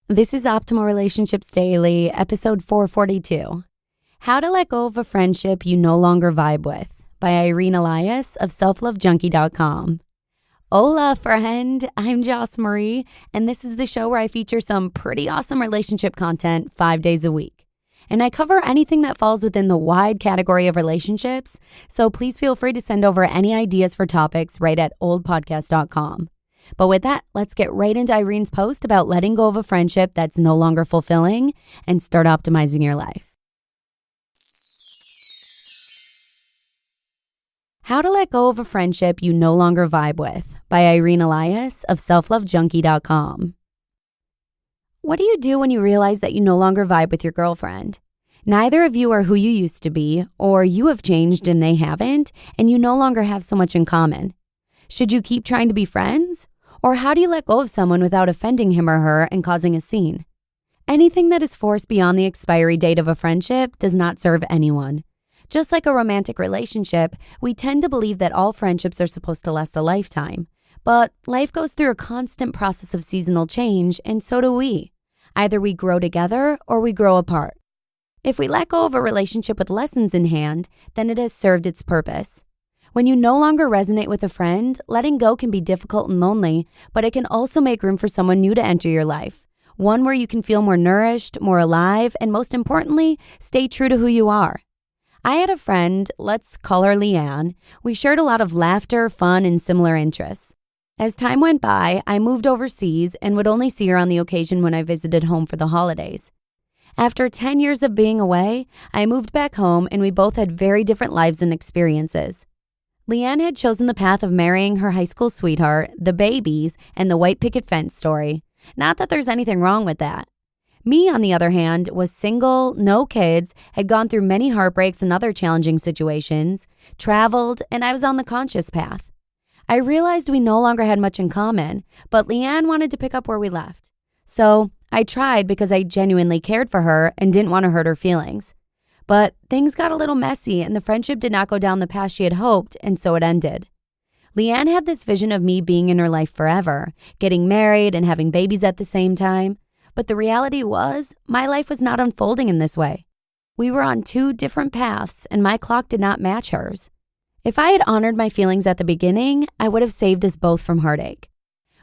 This is Optimal Relationships Daily, episode 442. How to Let Go of a Friendship You No Longer Vibe With by Irene Elias of selflovejunkie.com. Hola, friend. I'm Joss Marie, and this is the show where I feature some pretty awesome relationship content 5 days a week. And I cover anything that falls within the wide category of relationships, so please feel free to send over any ideas for topics right at oldpodcast.com. But with that, let's get right into Irene's post about letting go of a friendship that's no longer fulfilling and start optimizing your life. How to Let Go of a Friendship You No Longer Vibe With by Irene Elias of selflovejunkie.com. What do you do when you realize that you no longer vibe with your girlfriend? Neither of you are who you used to be, or you have changed and they haven't, and you no longer have so much in common. Should you keep trying to be friends? Or how do you let go of someone without offending him or her and causing a scene? Anything that is forced beyond the expiry date of a friendship does not serve anyone. Just like a romantic relationship, we tend to believe that all friendships are supposed to last a lifetime. But life goes through a constant process of seasonal change, and so do we. Either we grow together or we grow apart. If we let go of a relationship with lessons in hand, then it has served its purpose. When you no longer resonate with a friend, letting go can be difficult and lonely, but it can also make room for someone new to enter your life. One where you can feel more nourished, more alive, and most importantly, stay true to who you are. I had a friend, let's call her Leanne. We shared a lot of laughter, fun, and similar interests. As time went by, I moved overseas and would only see her on the occasion when I visited home for the holidays. After 10 years of being away, I moved back home and we both had very different lives and experiences. Leanne had chosen the path of marrying her high school sweetheart, the babies, and the white picket fence story. Not that there's anything wrong with that. Me, on the other hand, was single, no kids, had gone through many heartbreaks and other challenging situations, traveled, and I was on the conscious path. I realized we no longer had much in common, but Leanne wanted to pick up where we left. So I tried because I genuinely cared for her and didn't want to hurt her feelings. But things got a little messy and the friendship did not go down the path she had hoped, and so it ended. Leanne had this vision of me being in her life forever, getting married and having babies at the same time. But the reality was, my life was not unfolding in this way. We were on two different paths and my clock did not match hers. If I had honored my feelings at the beginning, I would have saved us both from heartache.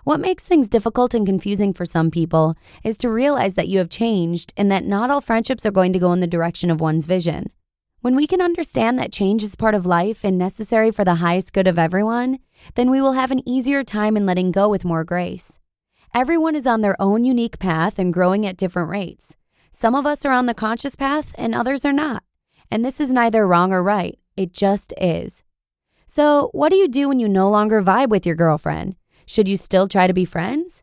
What makes things difficult and confusing for some people is to realize that you have changed and that not all friendships are going to go in the direction of one's vision. When we can understand that change is part of life and necessary for the highest good of everyone, then we will have an easier time in letting go with more grace. Everyone is on their own unique path and growing at different rates. Some of us are on the conscious path and others are not. And this is neither wrong or right. It just is. So, what do you do when you no longer vibe with your girlfriend? Should you still try to be friends?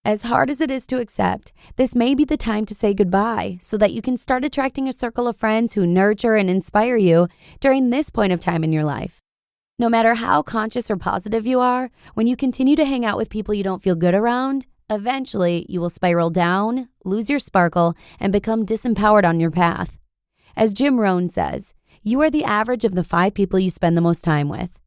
As hard as it is to accept, this may be the time to say goodbye so that you can start attracting a circle of friends who nurture and inspire you during this point of time in your life. No matter how conscious or positive you are, when you continue to hang out with people you don't feel good around, eventually you will spiral down, lose your sparkle, and become disempowered on your path. As Jim Rohn says, you are the average of the 5 people you spend the most time with.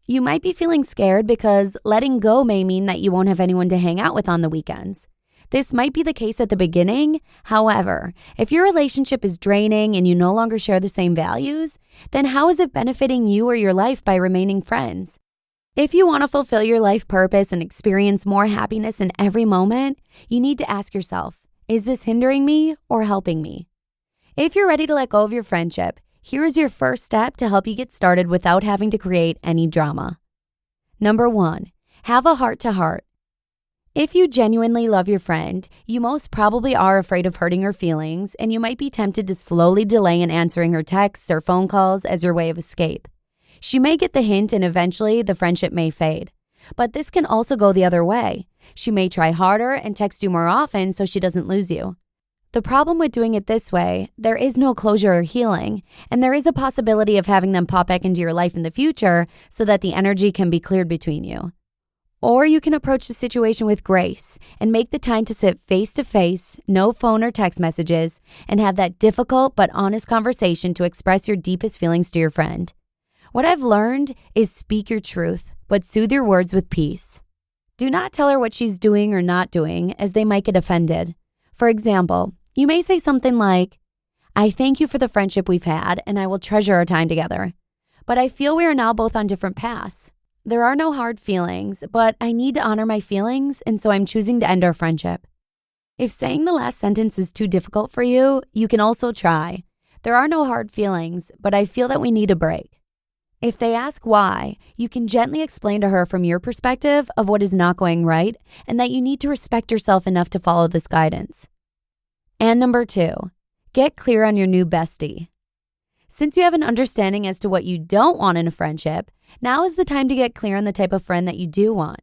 You might be feeling scared because letting go may mean that you won't have anyone to hang out with on the weekends. This might be the case at the beginning. However, if your relationship is draining and you no longer share the same values, then how is it benefiting you or your life by remaining friends? If you want to fulfill your life purpose and experience more happiness in every moment, you need to ask yourself, is this hindering me or helping me? If you're ready to let go of your friendship, here is your first step to help you get started without having to create any drama. Number 1, have a heart-to-heart. If you genuinely love your friend, you most probably are afraid of hurting her feelings, and you might be tempted to slowly delay in answering her texts or phone calls as your way of escape. She may get the hint and eventually the friendship may fade. But this can also go the other way. She may try harder and text you more often so she doesn't lose you. The problem with doing it this way, there is no closure or healing, and there is a possibility of having them pop back into your life in the future so that the energy can be cleared between you. Or you can approach the situation with grace and make the time to sit face to face, no phone or text messages, and have that difficult but honest conversation to express your deepest feelings to your friend. What I've learned is speak your truth, but soothe your words with peace. Do not tell her what she's doing or not doing, as they might get offended. For example, you may say something like, "I thank you for the friendship we've had, and I will treasure our time together. But I feel we are now both on different paths. There are no hard feelings, but I need to honor my feelings, and so I'm choosing to end our friendship." If saying the last sentence is too difficult for you, you can also try, "There are no hard feelings, but I feel that we need a break." If they ask why, you can gently explain to her from your perspective of what is not going right and that you need to respect yourself enough to follow this guidance. And number 2, get clear on your new bestie. Since you have an understanding as to what you don't want in a friendship, now is the time to get clear on the type of friend that you do want.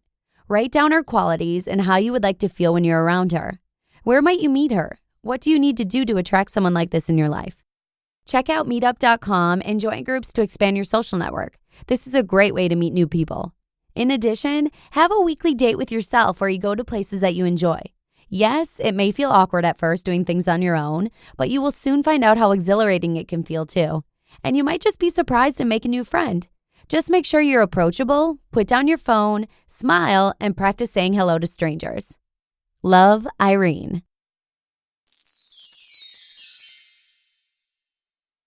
Write down her qualities and how you would like to feel when you're around her. Where might you meet her? What do you need to do to attract someone like this in your life? Check out meetup.com and join groups to expand your social network. This is a great way to meet new people. In addition, have a weekly date with yourself where you go to places that you enjoy. Yes, it may feel awkward at first doing things on your own, but you will soon find out how exhilarating it can feel too. And you might just be surprised and make a new friend. Just make sure you're approachable, put down your phone, smile, and practice saying hello to strangers. Love, Irene.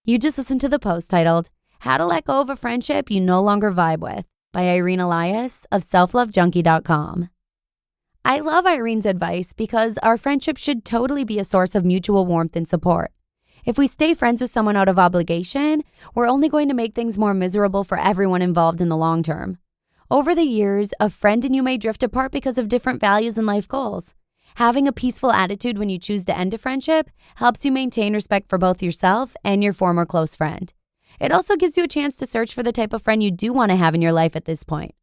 You just listened to the post titled, "How to Let Go of a Friendship You No Longer Vibe With" by Irene Elias of selflovejunkie.com. I love Irene's advice because our friendship should totally be a source of mutual warmth and support. If we stay friends with someone out of obligation, we're only going to make things more miserable for everyone involved in the long term. Over the years, a friend and you may drift apart because of different values and life goals. Having a peaceful attitude when you choose to end a friendship helps you maintain respect for both yourself and your former close friend. It also gives you a chance to search for the type of friend you do want to have in your life at this point.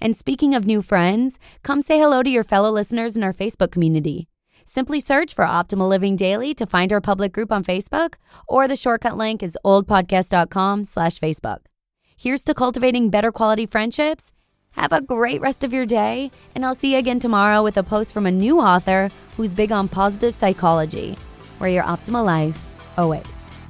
And speaking of new friends, come say hello to your fellow listeners in our Facebook community. Simply search for Optimal Living Daily to find our public group on Facebook, or the shortcut link is oldpodcast.com/Facebook. Here's to cultivating better quality friendships. Have a great rest of your day, and I'll see you again tomorrow with a post from a new author who's big on positive psychology, where your optimal life awaits.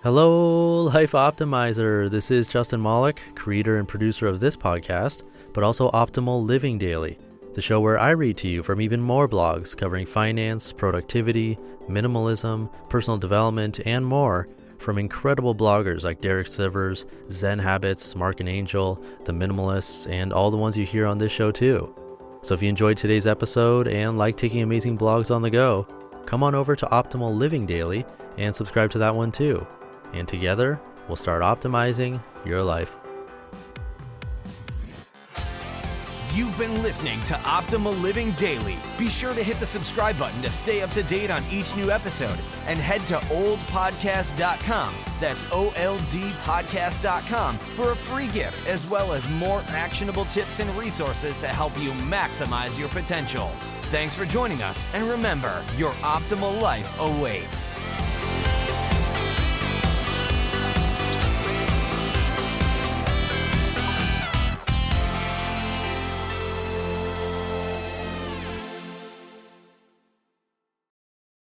Hello, Life Optimizer. This is Justin Malik, creator and producer of this podcast, but also Optimal Living Daily, the show where I read to you from even more blogs covering finance, productivity, minimalism, personal development, and more, from incredible bloggers like Derek Sivers, Zen Habits, Mark and Angel, The Minimalists, and all the ones you hear on this show too. So if you enjoyed today's episode and like taking amazing blogs on the go, come on over to Optimal Living Daily and subscribe to that one too. And together, we'll start optimizing your life. You've been listening to Optimal Living Daily. Be sure to hit the subscribe button to stay up to date on each new episode, and head to oldpodcast.com, that's OLDpodcast.com, for a free gift as well as more actionable tips and resources to help you maximize your potential. Thanks for joining us, and remember, your optimal life awaits.